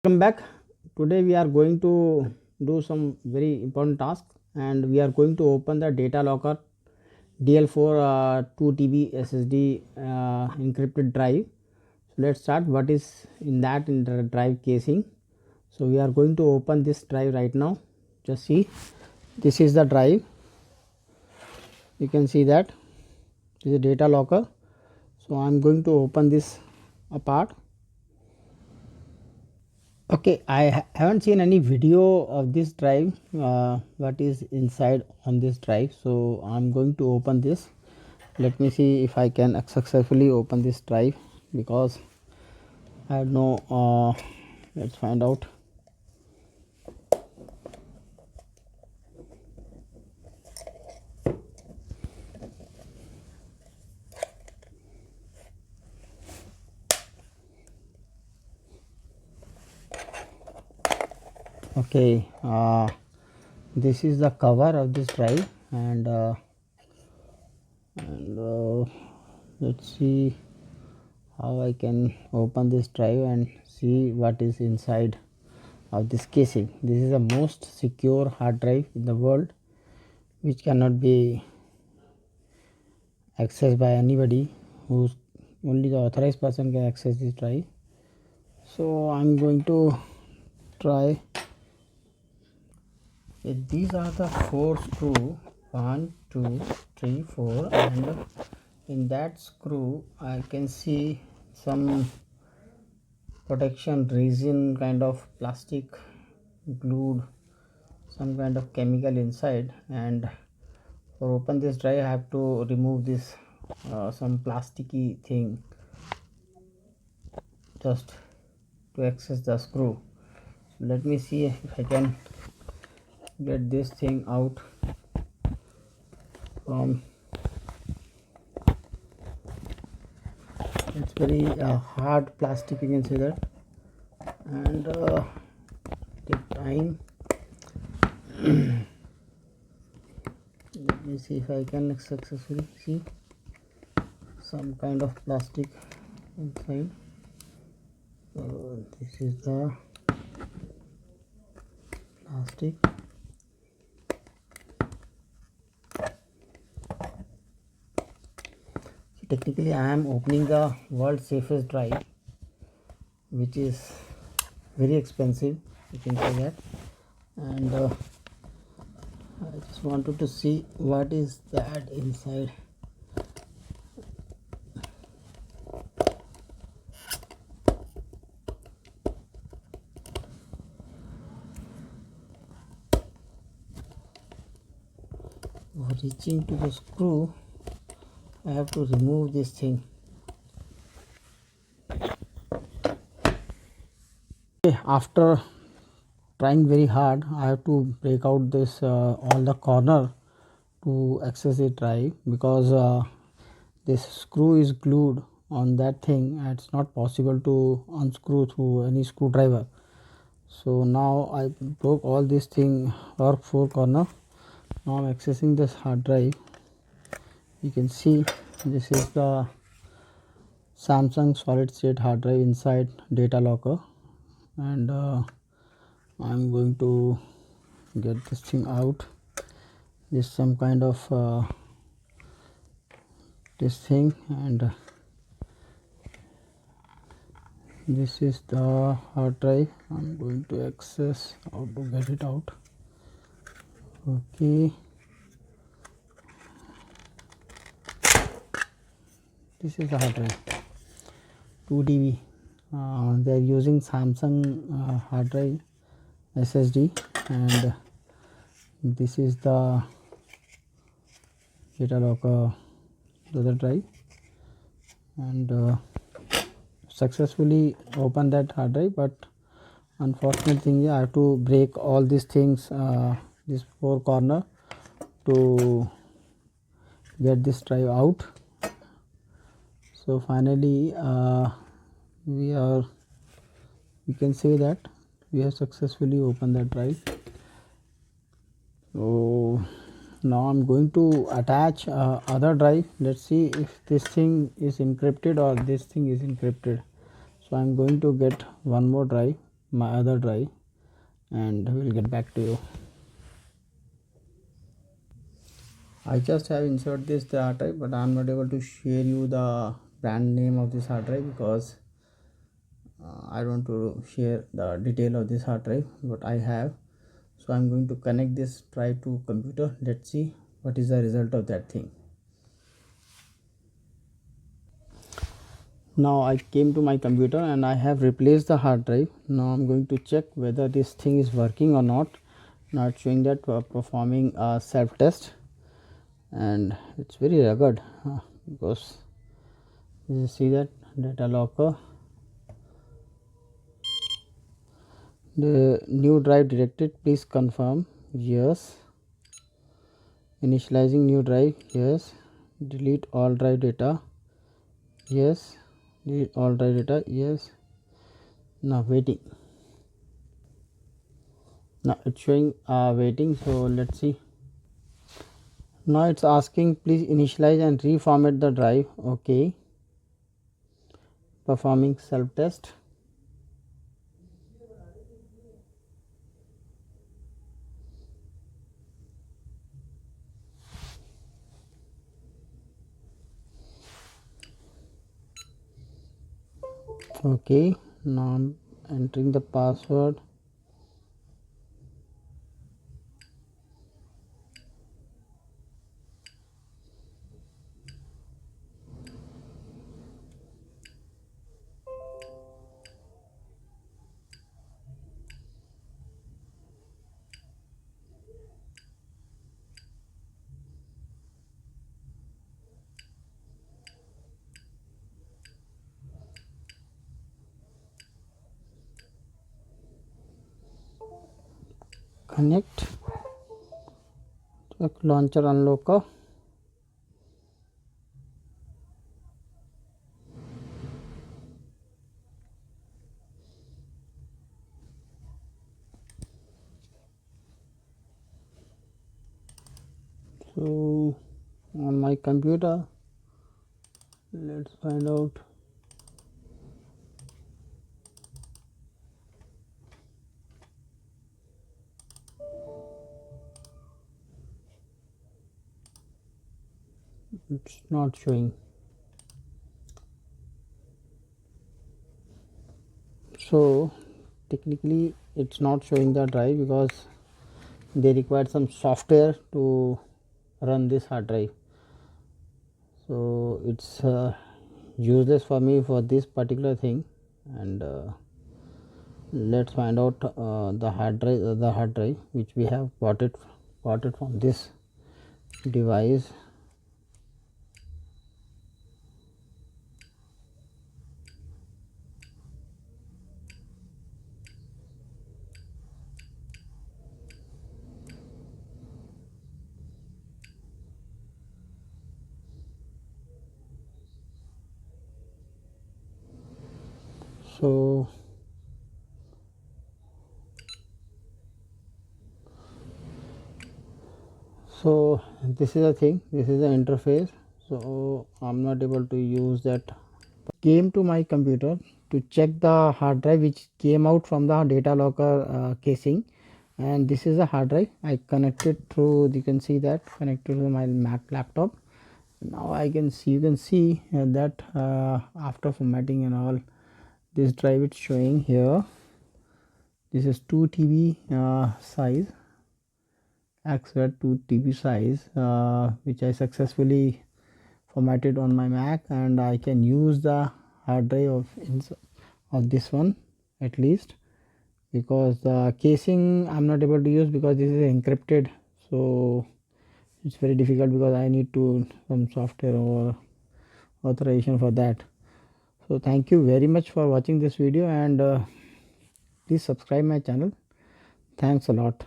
Welcome back. Today we are going to do some very important task, and we are going to open the DataLocker DL4 2 TB SSD encrypted drive. So let's start. What is in the drive casing? So we are going to open this drive right now. Just see, this is the drive. You can see that this is a DataLocker. So I'm going to open this apart. Okay, I haven't seen any video of this drive, what is inside on this drive. So I'm going to open this. Let me see if I can successfully open this drive, because I have no let's find out. Okay, this is the cover of this drive, and let's see how I can open this drive and see what is inside of this casing. This is the most secure hard drive in the world, which cannot be accessed by anybody. Who's only the authorized person can access this drive. So I'm going to try. These are the 4 screw, 1 2 3 4, and in that screw I can see some protection resin kind of plastic glued, some kind of chemical inside. And for open this drive I have to remove this some plasticky thing just to access the screw. So let me see if I can get this thing out from. It's very hard plastic, you can see that, and take time. Let me see if I can successfully see some kind of plastic inside. So this is the plastic. Technically I am opening the world's safest drive, which is very expensive, you can say that, and I just wanted to see what is that inside. For reaching to the screw I have to remove this thing. Okay, after trying very hard I have to break out this all the corner to access the drive, because this screw is glued on that thing and it's not possible to unscrew through any screwdriver. So now I broke all this thing or 4 corner. Now I'm accessing this hard drive. You can see this is the Samsung solid state hard drive inside DataLocker, and I'm going to get this thing out. This is some kind of this thing, and this is the hard drive. I'm going to access how to get it out. Okay, this is the hard drive, 2 TB. They are using Samsung hard drive SSD, and this is the DataLocker other drive, and successfully open that hard drive. But unfortunate thing is I have to break all these things, this 4 corner, to get this drive out. So finally you can say that we have successfully opened that drive. So now I'm going to attach other drive. Let's see if this thing is encrypted or this thing is encrypted. So I'm going to get one more drive. my other drive and we'll get back to you. I just have inserted this hard drive, but I'm not able to share you the brand name of this hard drive because I don't want to share the detail of this hard drive what I have. So I'm going to connect this drive to computer. Let's see what is the result of that thing. Now I came to my computer and I have replaced the hard drive. Now I'm going to check whether this thing is working or not. Now it's showing that performing a self test, and it's very rugged because you see that DataLocker. The new drive detected, please confirm. Yes. Initializing new drive. Yes. Delete all drive data. Yes. Delete all drive data. Yes. Now waiting. Now it's showing waiting, so let's see. Now it's asking please initialize and reformat the drive. Okay. Performing self test. Okay, now I'm entering the password. Connect. Check launcher unlocker. So on my computer, let's find out. It's not showing. So technically it's not showing the drive because they require some software to run this hard drive. So it's useless for me for this particular thing. And let's find out the hard drive which we have bought it from this device. So this is the thing, this is the interface. So I'm not able to use that. Came to my computer to check the hard drive which came out from the DataLocker casing, and this is a hard drive. I connected through, you can see that connected to my Mac laptop. Now I can see, you can see that after formatting and all, this drive it's showing here. This is 2 TB size, XZ 2 TB size, which I successfully formatted on my Mac, and I can use the hard drive of this one at least, because the casing I'm not able to use because this is encrypted. So it's very difficult because I need to some software or authorization for that. So thank you very much for watching this video, and please subscribe my channel. Thanks a lot.